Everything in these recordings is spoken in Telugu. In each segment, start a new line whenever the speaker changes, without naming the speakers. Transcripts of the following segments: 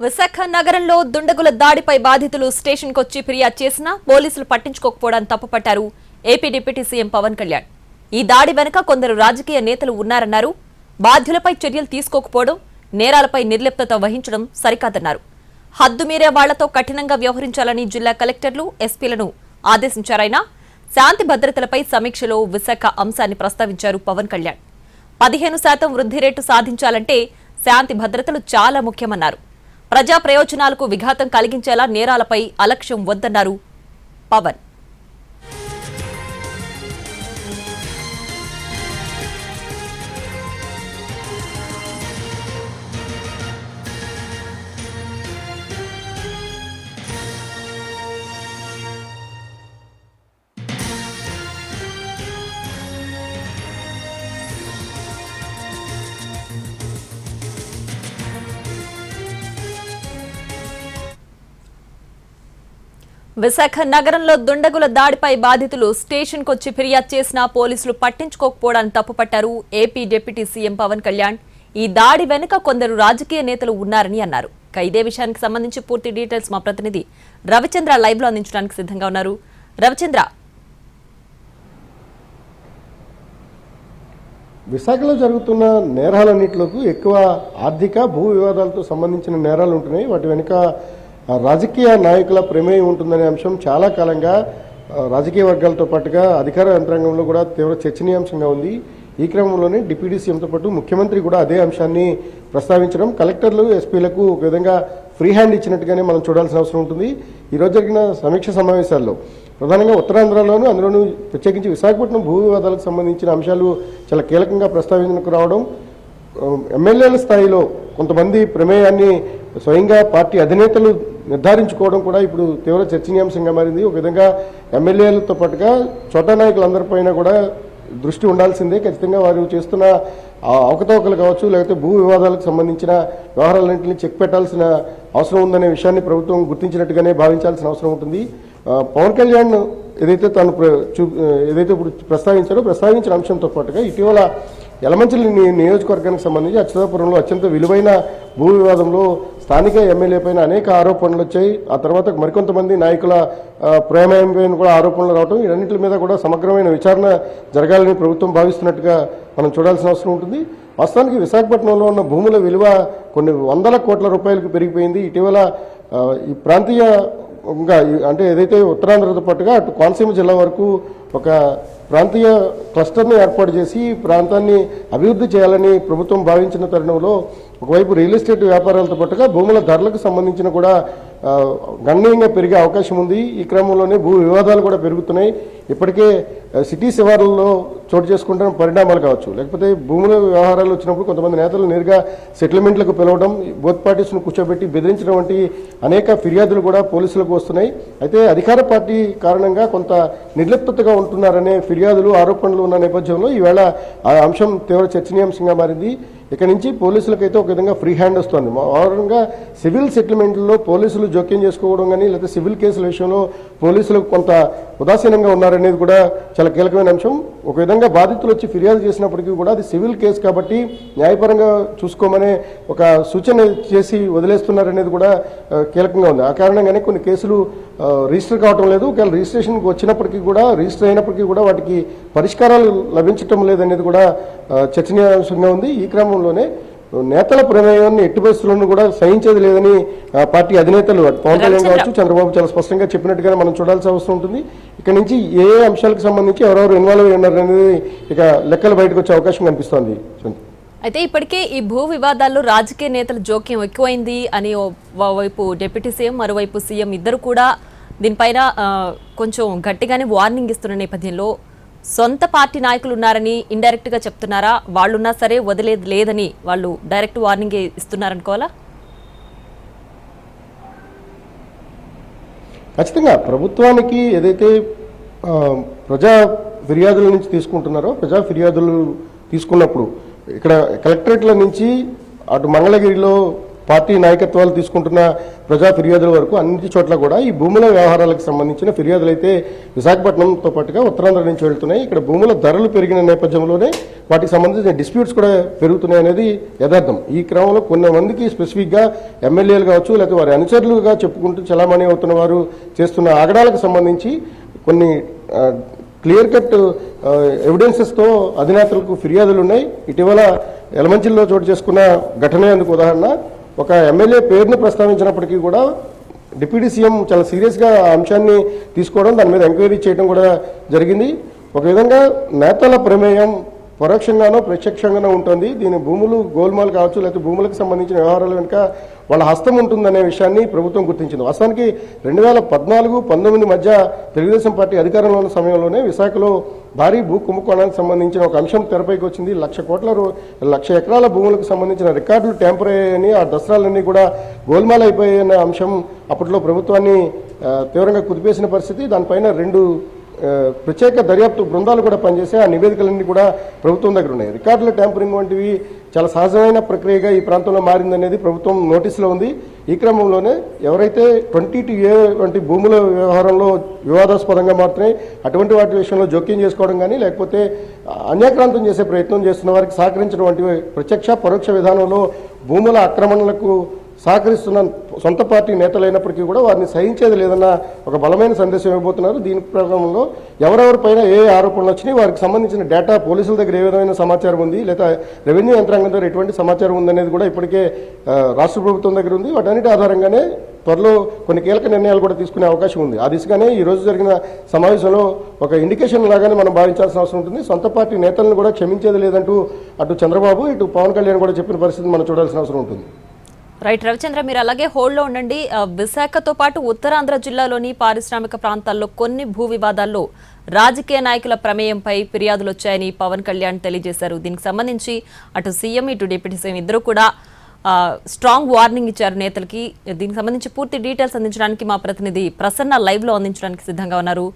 విశాఖ నగరంలో దుండగుల దాడిపై బాధితులు స్టేషన్కు వచ్చి ఫిర్యాదు చేసినా పోలీసులు పట్టించుకోకపోవడాన్ని తప్పుపట్టారు AP deputy CM Pawan Kalyan. ఈ దాడి వెనుక కొందరు రాజకీయ నేతలు ఉన్నారన్నారు. బాధ్యులపై చర్యలు తీసుకోకపోవడం, నేరాలపై నిర్లిప్తత వహించడం సరికాదన్నారు. హద్దు మీరే వాళ్లతో కఠినంగా వ్యవహరించాలని జిల్లా కలెక్టర్లు, ఎస్పీలను ఆదేశించారాయన. శాంతి భద్రతలపై సమీక్షలో విశాఖ అంశాన్ని ప్రస్తావించారు పవన్ కళ్యాణ్. 15% వృద్ధి రేటు సాధించాలంటే శాంతి భద్రతలు చాలా ముఖ్యమన్నారు. ప్రజా ప్రయోజనాలకు విఘాతం కలిగించేలా నేరాలపై అలక్ష్యం వద్దన్నారు పవన్. విశాఖ నగరంలో దుండగుల దాడిపై బాధితులు స్టేషన్కు వచ్చి ఫిర్యాదు చేసినా పోలీసులు పట్టించుకోకపోవడాన్ని తప్పుపట్టారు AP deputy CM Pawan Kalyan. ఈ దాడి వెనుక కొందరు రాజకీయ నేతలు ఉన్నారని అన్నారు. ఇదే విషయానికి సంబంధించి పూర్తి డీటెయిల్స్ మా ప్రతినిధి రవిచంద్ర లైవ్ లో అందించడానికి సిద్ధంగా ఉన్నారు. రవిచంద్ర,
విశాఖలో జరుగుతున్న నేరాలన్నింటిలోకి ఎక్కువ ఆర్థిక భూ వివాదాలతో సంబంధించిన నేరాలు ఉంటున్నాయి. వాటి వెనుక రాజకీయ నాయకుల ప్రమేయం ఉంటుందనే అంశం చాలా కాలంగా రాజకీయ వర్గాలతో పాటుగా అధికార యంత్రాంగంలో కూడా తీవ్ర చర్చనీయాంశంగా ఉంది. ఈ క్రమంలోనే డిప్యూటీ సీఎంతో పాటు ముఖ్యమంత్రి కూడా అదే అంశాన్ని ప్రస్తావించడం, కలెక్టర్లు, ఎస్పీలకు ఒక విధంగా ఫ్రీ హ్యాండ్ ఇచ్చినట్టుగానే మనం చూడాల్సిన అవసరం ఉంటుంది. ఈరోజు జరిగిన సమీక్ష సమావేశాల్లో ప్రధానంగా ఉత్తరాంధ్రలోనూ, అందులోనూ ప్రత్యేకించి విశాఖపట్నం భూ వివాదాలకు సంబంధించిన అంశాలు చాలా కీలకంగా ప్రస్తావించడానికి రావడం, ఎమ్మెల్యేల స్థాయిలో కొంతమంది ప్రమేయాన్ని స్వయంగా పార్టీ అధినేతలు నిర్ధారించుకోవడం కూడా ఇప్పుడు తీవ్ర చర్చనీయాంశంగా మారింది. ఒక విధంగా ఎమ్మెల్యేలతో పాటుగా చోటా నాయకులందరిపైన కూడా దృష్టి ఉండాల్సిందే. ఖచ్చితంగా వారు చేస్తున్న అవకతవకలు కావచ్చు, లేకపోతే భూ వివాదాలకు సంబంధించిన వ్యవహారాలన్నింటినీ చెక్ పెట్టాల్సిన అవసరం ఉందనే విషయాన్ని ప్రభుత్వం గుర్తించినట్టుగానే భావించాల్సిన అవసరం ఉంటుంది. పవన్ కళ్యాణ్ ఏదైతే ఇప్పుడు ప్రస్తావించిన అంశంతో పాటుగా ఇటీవల యలమంచిలి నియోజకవర్గానికి సంబంధించి అచ్యుతాపురంలో అత్యంత విలువైన భూ వివాదంలో స్థానిక ఎమ్మెల్యే పైన అనేక ఆరోపణలు వచ్చాయి. ఆ తర్వాత మరికొంతమంది నాయకుల ప్రమేయం పైన కూడా ఆరోపణలు రావడం, వీటన్నింటి మీద కూడా సమగ్రమైన విచారణ జరగాలని ప్రభుత్వం భావిస్తున్నట్టుగా మనం చూడాల్సిన అవసరం ఉంటుంది. వాస్తవానికి విశాఖపట్నంలో ఉన్న భూముల విలువ కొన్ని వందల కోట్ల రూపాయలకు పెరిగిపోయింది. ఇటీవల ఈ ప్రాంతీయ ఇంకా అంటే ఏదైతే ఉత్తరాంధ్రతో పాటుగా అటు కోనసీమ జిల్లా వరకు ఒక ప్రాంతీయ క్లస్టర్ని ఏర్పాటు చేసి ప్రాంతాన్ని అభివృద్ధి చేయాలని ప్రభుత్వం భావించిన తరుణంలో ఒకవైపు రియల్ ఎస్టేట్ వ్యాపారాలతో పాటుగా భూముల ధరలకు సంబంధించిన కూడా గణనీయంగా పెరిగే అవకాశం ఉంది. ఈ క్రమంలోనే భూ వివాదాలు కూడా పెరుగుతున్నాయి. ఇప్పటికే సిటీ శివార్లలో చోటు చేసుకుంటున్న పరిణామాలు కావచ్చు, లేకపోతే భూముల వ్యవహారాలు వచ్చినప్పుడు కొంతమంది నేతలు నేరుగా సెటిల్మెంట్లకు పిలవడం, బోత్ పార్టీస్ను కూర్చోబెట్టి బెదిరించడం వంటి అనేక ఫిర్యాదులు కూడా పోలీసులకు వస్తున్నాయి. అయితే అధికార పార్టీ కారణంగా కొంత నిర్లిప్తతగా ఉంటున్నారనే ఫిర్యాదులు, ఆరోపణలు ఉన్న నేపథ్యంలో ఈవేళ ఆ అంశం తీవ్ర చర్చనీయాంశంగా మారింది. ఇక నుంచి పోలీసులకైతే ఒక విధంగా ఫ్రీ హ్యాండ్ వస్తుంది. వారంగా సివిల్ సెటిల్మెంట్లో పోలీసులు జోక్యం చేసుకోవడం కానీ, లేకపోతే సివిల్ కేసుల విషయంలో పోలీసులకు కొంత ఉదాసీనంగా ఉన్నారనేది కూడా చాలా కీలకమైన అంశం. ఒక విధంగా బాధితులు వచ్చి ఫిర్యాదు చేసినప్పటికీ కూడా అది సివిల్ కేసు కాబట్టి న్యాయపరంగా చూసుకోమనే ఒక సూచన చేసి వదిలేస్తున్నారనేది కూడా కీలకంగా ఉంది. ఆ కారణంగానే కొన్ని కేసులు రిజిస్టర్ కావటం లేదు. ఒకవేళ రిజిస్ట్రేషన్కి వచ్చినప్పటికీ కూడా, రిజిస్టర్ అయినప్పటికీ కూడా వాటికి పరిష్కారాలు లభించటం లేదనేది కూడా చర్చనీయాంశంగా ఉంది. ఈ క్రమంలోనే నేతల ప్రమేయాన్ని ఎట్టి పరిస్థితులను కూడా సహించేది లేదని పార్టీ అధినేతలు పవన్ కళ్యాణ్ కావచ్చు, చంద్రబాబు చాలా స్పష్టంగా చెప్పినట్టుగానే మనం చూడాల్సిన అవసరం ఉంటుంది. ఇక్కడ నుంచి ఏ అంశాలకు సంబంధించి ఎవరెవరు ఇన్వాల్వ్ అయి ఉన్నారు అనేది ఇక లెక్కలు బయటకు వచ్చే అవకాశం కనిపిస్తోంది.
అయితే ఇప్పటికే ఈ భూ వివాదాల్లో రాజకీయ నేతల జోక్యం ఎక్కువైంది అని ఓవైపు డిప్యూటీ సీఎం, మరోవైపు సీఎం ఇద్దరు కూడా దీనిపైన కొంచెం గట్టిగానే వార్నింగ్ ఇస్తున్న నేపథ్యంలో సొంత పార్టీ నాయకులు ఉన్నారని ఇండైరెక్ట్ గా చెప్తున్నారా? వాళ్ళున్నా సరే వదిలేదు లేదని వాళ్ళు డైరెక్ట్ వార్నింగ్ ఇస్తున్నారనుకోవాలా?
ఖచ్చితంగా ప్రభుత్వానికి ఏదైతే ప్రజా ఫిర్యాదుల నుంచి తీసుకుంటున్నారో, ప్రజా ఫిర్యాదులు తీసుకున్నప్పుడు ఇక్కడ కలెక్టరేట్ల నుంచి అటు మంగళగిరిలో పార్టీ నాయకత్వాలు తీసుకుంటున్న ప్రజా ఫిర్యాదుల వరకు అన్ని చోట్ల కూడా ఈ భూముల వ్యవహారాలకు సంబంధించిన ఫిర్యాదులు అయితే విశాఖపట్నంతో పాటుగా ఉత్తరాంధ్ర నుంచి వెళ్తున్నాయి. ఇక్కడ భూముల ధరలు పెరిగిన నేపథ్యంలోనే వాటికి సంబంధించిన డిస్ప్యూట్స్ కూడా పెరుగుతున్నాయి అనేది యథార్థం. ఈ క్రమంలో కొంతమందికి స్పెసిఫిక్గా ఎమ్మెల్యేలు కావచ్చు, లేకపోతే వారి అనుచరులుగా చెప్పుకుంటూ చలామణి అవుతున్న వారు చేస్తున్న ఆగడాలకు సంబంధించి కొన్ని క్లియర్ కట్ ఎవిడెన్సెస్తో అధినేతలకు ఫిర్యాదులు ఉన్నాయి. ఇటీవల యలమంచిలో చోటు చేసుకున్న ఘటనే అందుకు ఉదాహరణ. ఒక ఎమ్మెల్యే పేరును ప్రస్తావించినప్పటికీ కూడా డిప్యూటీ సీఎం చాలా సీరియస్గా ఆ అంశాన్ని తీసుకోవడం, దాని మీద ఎంక్వైరీ చేయడం కూడా జరిగింది. ఒక విధంగా నేతల ప్రమేయం పరోక్షంగానో ప్రత్యక్షంగానో ఉంటుంది. దీని భూములు గోల్మాల్ కావచ్చు, లేకపోతే భూములకు సంబంధించిన వ్యవహారాల వెనుక వాళ్ళ హస్తం ఉంటుందనే విషయాన్ని ప్రభుత్వం గుర్తించింది. వాస్తవానికి 2014-19 మధ్య తెలుగుదేశం పార్టీ అధికారంలో ఉన్న సమయంలోనే విశాఖలో భారీ భూ కుంభకోణానికి సంబంధించిన ఒక అంశం తెరపైకి వచ్చింది. 1,00,00,000 ఎకరాల భూములకు సంబంధించిన రికార్డులు ట్యాంపర్ అయ్యాయని, ఆ దసరాలన్నీ కూడా గోల్మాల్ అయిపోయాయన్న అంశం అప్పట్లో ప్రభుత్వాన్ని తీవ్రంగా కుదిపేసిన పరిస్థితి. దానిపైన 2 ప్రత్యేక దర్యాప్తు బృందాలు కూడా పనిచేసే ఆ నివేదికలన్నీ కూడా ప్రభుత్వం దగ్గర ఉన్నాయి. రికార్డుల ట్యాంపరింగ్ వంటివి చాలా సహజమైన ప్రక్రియగా ఈ ప్రాంతంలో మారిందనేది ప్రభుత్వం నోటీసులో ఉంది. ఈ క్రమంలోనే ఎవరైతే 22A వంటి భూముల వ్యవహారంలో వివాదాస్పదంగా మారుతున్నాయి, అటువంటి వాటి విషయంలో జోక్యం చేసుకోవడం కానీ, లేకపోతే అన్యాక్రాంతం చేసే ప్రయత్నం చేస్తున్న వారికి సహకరించడం వంటి ప్రత్యక్ష పరోక్ష విధానంలో భూముల ఆక్రమణలకు సహకరిస్తున్న సొంత పార్టీ నేతలైనప్పటికీ కూడా వారిని సహించేది లేదన్న ఒక బలమైన సందేశం ఇవ్వబోతున్నారు. దీని ప్రకారంలో ఎవరెవరిపైన ఏ ఆరోపణలు వచ్చినాయి, వారికి సంబంధించిన డేటా పోలీసుల దగ్గర ఏ విధమైన సమాచారం ఉంది, లేదా రెవెన్యూ యంత్రాంగం దగ్గర ఎటువంటి సమాచారం ఉందనేది కూడా ఇప్పటికే రాష్ట్ర ప్రభుత్వం దగ్గర ఉంది. వాటన్నిటి ఆధారంగానే త్వరలో కొన్ని కీలక నిర్ణయాలు కూడా తీసుకునే అవకాశం ఉంది. ఆ దిశగానే ఈ రోజు జరిగిన సమావేశంలో ఒక ఇండికేషన్ లాగానే మనం భావించాల్సిన అవసరం ఉంటుంది. సొంత పార్టీ నేతలను కూడా క్షమించేది లేదంటూ అటు చంద్రబాబు, ఇటు పవన్ కళ్యాణ్ కూడా చెప్పిన పరిస్థితిని మనం చూడాల్సిన అవసరం ఉంటుంది.
రైట్ రవిచంద్ర, మీరు అలాగే హోల్డ్లో ఉండండి. విశాఖతో పాటు ఉత్తరాంధ్ర జిల్లాలోని పారిశ్రామిక ప్రాంతాల్లో కొన్ని భూ వివాదాల్లో రాజకీయ నాయకుల ప్రమేయంపై ఫిర్యాదులు వచ్చాయని పవన్ కళ్యాణ్ తెలియజేశారు. దీనికి సంబంధించి అటు సీఎం, ఇటు డిప్యూటీ సీఎం ఇద్దరు కూడా స్ట్రాంగ్ వార్నింగ్ ఇచ్చారు నేతలకి. దీనికి సంబంధించి పూర్తి డీటెయిల్స్ అందించడానికి మా ప్రతినిధి ప్రసన్న లైవ్లో అందించడానికి సిద్ధంగా ఉన్నారు.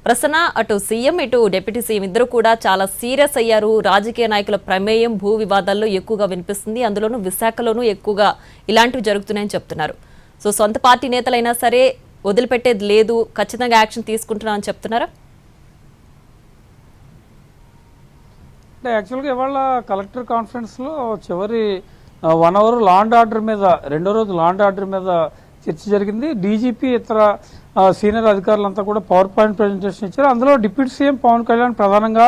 ప్రసన్న, అటు సీఎం, ఇటు డిప్యూటీ సీఎం ఇద్దరు కూడా చాలా సీరియస్ అయ్యారు. రాజకీయ నాయకుల ప్రమేయం భూ వివాదాల్లో ఎక్కువగా వినిపిస్తుంది, అందులోనూ విశాఖలోనూ ఎక్కువగా ఇలాంటివి జరుగుతున్నాయని చెప్తున్నారు. సో సొంత పార్టీ నేతలైనా సరే వదిలిపెట్టేది లేదు, ఖచ్చితంగా యాక్షన్ తీసుకుంటున్నామని చెప్తున్నారా?
అంటే యాక్చువల్గా ఇవాళ కలెక్టర్ కాన్ఫరెన్స్లో చివరి 1 అవర్ లా అండ్ ఆర్డర్ మీద, 2వ రోజు లా అండ్ ఆర్డర్ మీద చర్చ జరిగింది. డీజీపీ ఇతర సీనియర్ అధికారులంతా కూడా పవర్ పాయింట్ ప్రజెంటేషన్ ఇచ్చారు. అందులో డిప్యూటీ సీఎం పవన్ కళ్యాణ్ ప్రధానంగా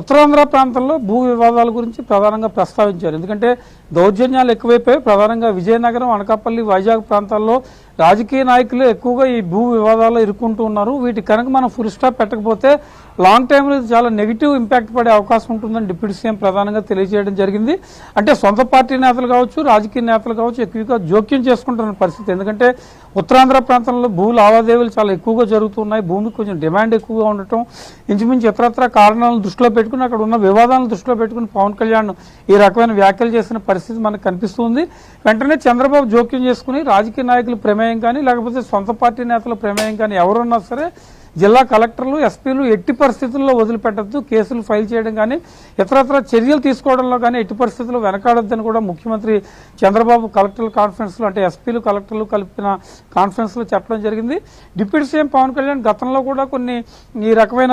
ఉత్తరాంధ్ర ప్రాంతంలో భూ వివాదాల గురించి ప్రధానంగా ప్రస్తావించారు. ఎందుకంటే దౌర్జన్యాలు ఎక్కువైపోయాయి. ప్రధానంగా విజయనగరం, అనకాపల్లి, వైజాగ్ ప్రాంతాల్లో రాజకీయ నాయకులు ఎక్కువగా ఈ భూ వివాదాల్లో ఇరుక్కుంటూ ఉన్నారు. వీటి కనుక మనం ఫుల్ స్టాప్ పెట్టకపోతే లాంగ్ టైంలో చాలా నెగిటివ్ ఇంపాక్ట్ పడే అవకాశం ఉంటుందని డిప్యూటీ సీఎం ప్రధానంగా తెలియజేయడం జరిగింది. అంటే సొంత పార్టీ నేతలు కావచ్చు, రాజకీయ నేతలు కావచ్చు ఎక్కువగా జోక్యం చేసుకుంటున్న పరిస్థితి. ఎందుకంటే ఉత్తరాంధ్ర ప్రాంతంలో భూ లావాదేవీలు చాలా ఎక్కువగా జరుగుతున్నాయి. భూమికి కొంచెం డిమాండ్ ఎక్కువగా ఉండటం, ఇంచుమించు ఇతరత్ర కారణాలను దృష్టిలో పెట్టుకుని, అక్కడ ఉన్న వివాదాలను దృష్టిలో పెట్టుకుని పవన్ కళ్యాణ్ ఈ రకమైన వ్యాఖ్యలు చేసిన పరిస్థితి మనకు కనిపిస్తుంది. వెంటనే చంద్రబాబు జోక్యం చేసుకుని రాజకీయ నాయకుల ప్రమేయం కానీ, లేకపోతే సొంత పార్టీ నేతల ప్రమేయం కానీ ఎవరున్నా సరే జిల్లా కలెక్టర్లు, ఎస్పీలు ఎట్టి పరిస్థితుల్లో వదిలిపెట్టద్దు, కేసులు ఫైల్ చేయడం కానీ ఇతరత్ర చర్యలు తీసుకోవడంలో కానీ ఎట్టి పరిస్థితుల్లో వెనకాడొద్దని కూడా ముఖ్యమంత్రి చంద్రబాబు కలెక్టర్ల కాన్ఫరెన్స్లో, అంటే ఎస్పీలు కలెక్టర్లు కలిపిన కాన్ఫరెన్స్లో చెప్పడం జరిగింది. డిప్యూటీ సీఎం పవన్ కళ్యాణ్ గతంలో కూడా కొన్ని ఈ రకమైన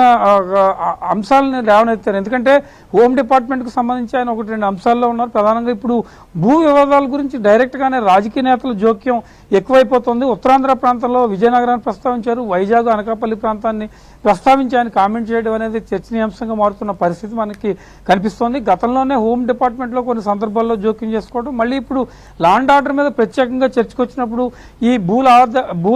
అంశాలను లేవనెత్తారు. ఎందుకంటే హోమ్ డిపార్ట్మెంట్కి సంబంధించి ఆయన 1-2 అంశాల్లో ఉన్నారు. ప్రధానంగా ఇప్పుడు భూ వివాదాల గురించి డైరెక్ట్గానే రాజకీయ నేతల జోక్యం ఎక్కువైపోతుంది. ఉత్తరాంధ్ర ప్రాంతంలో విజయనగరాన్ని ప్రస్తావించారు, వైజాగ్, అనకాపల్లి ప్రాంతాన్ని ప్రస్తావించి ఆయన కామెంట్ చేయడం అనేది చర్చనీయాంశంగా మారుతున్న పరిస్థితి మనకి కనిపిస్తోంది. గతంలోనే హోమ్ డిపార్ట్మెంట్లో కొన్ని సందర్భాల్లో జోక్యం చేసుకోవడం, మళ్ళీ ఇప్పుడు లా అండ్ ఆర్డర్ మీద ప్రత్యేకంగా చర్చకు వచ్చినప్పుడు ఈ భూ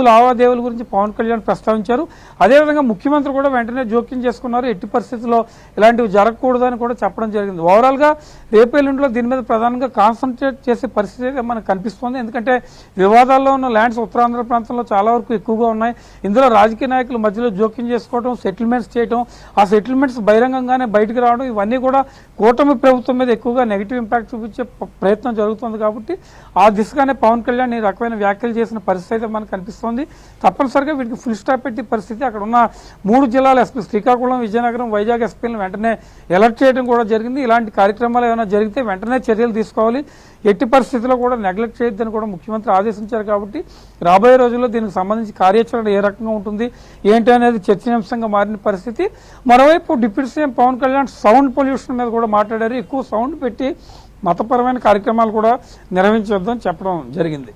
లావాదేవీల గురించి పవన్ కళ్యాణ్ ప్రస్తావించారు. అదేవిధంగా ముఖ్యమంత్రి కూడా వెంటనే జోక్యం చేసుకున్నారు. ఎట్టి పరిస్థితుల్లో ఇలాంటివి జరగకూడదని కూడా చెప్పడం జరిగింది. ఓవరాల్గా రేపేళ్ళుండిలో దీని మీద ప్రధానంగా కాన్సన్ట్రేట్ చేసే పరిస్థితి మనకు కనిపిస్తోంది. ఎందుకంటే వివాదాల్లో ఉన్న ల్యాండ్స్ ఉత్తరాంధ్ర ప్రాంతంలో చాలా వరకు ఎక్కువగా ఉన్నాయి. ఇందులో రాజకీయ నాయకుల మధ్యలో మధ్యలో జోక్యం చేసుకోవడం, సెటిల్మెంట్స్ చేయడం, ఆ సెటిల్మెంట్స్ బహిరంగంగానే బయటకు రావడం, ఇవన్నీ కూడా కూటమి ప్రభుత్వం మీద ఎక్కువగా నెగిటివ్ ఇంపాక్ట్ చూపించే ప్రయత్నం జరుగుతుంది. కాబట్టి ఆ దిశగానే పవన్ కళ్యాణ్ ఈ రకమైన వ్యాఖ్యలు చేసిన పరిస్థితి అయితే మనకు కనిపిస్తోంది. తప్పనిసరిగా వీటికి ఫుల్ స్టాప్ పెట్టి పరిస్థితి, అక్కడ ఉన్న 3 జిల్లాల ఎస్పీ శ్రీకాకుళం, విజయనగరం, వైజాగ్ ఎస్పీలను వెంటనే అలర్ట్ చేయడం కూడా జరిగింది. ఇలాంటి కార్యక్రమాలు ఏమైనా జరిగితే వెంటనే చర్యలు తీసుకోవాలి, ఎట్టి పరిస్థితుల్లో కూడా నెగ్లెక్ట్ చేయొద్దని కూడా ముఖ్యమంత్రి ఆదేశించారు. కాబట్టి రాబోయే రోజుల్లో దీనికి సంబంధించి కార్యాచరణ ఏ రకంగా ఉంటుంది ఏంటి అనేది చర్చనీయాంశంగా మారిన పరిస్థితి. మరోవైపు deputy CM Pawan Kalyan sound pollution మీద కూడా మాట్లాడారు. ఎక్కువ సౌండ్ పెట్టి మతపరమైన కార్యక్రమాలు కూడా నిర్వహించొద్దని చెప్పడం జరిగింది.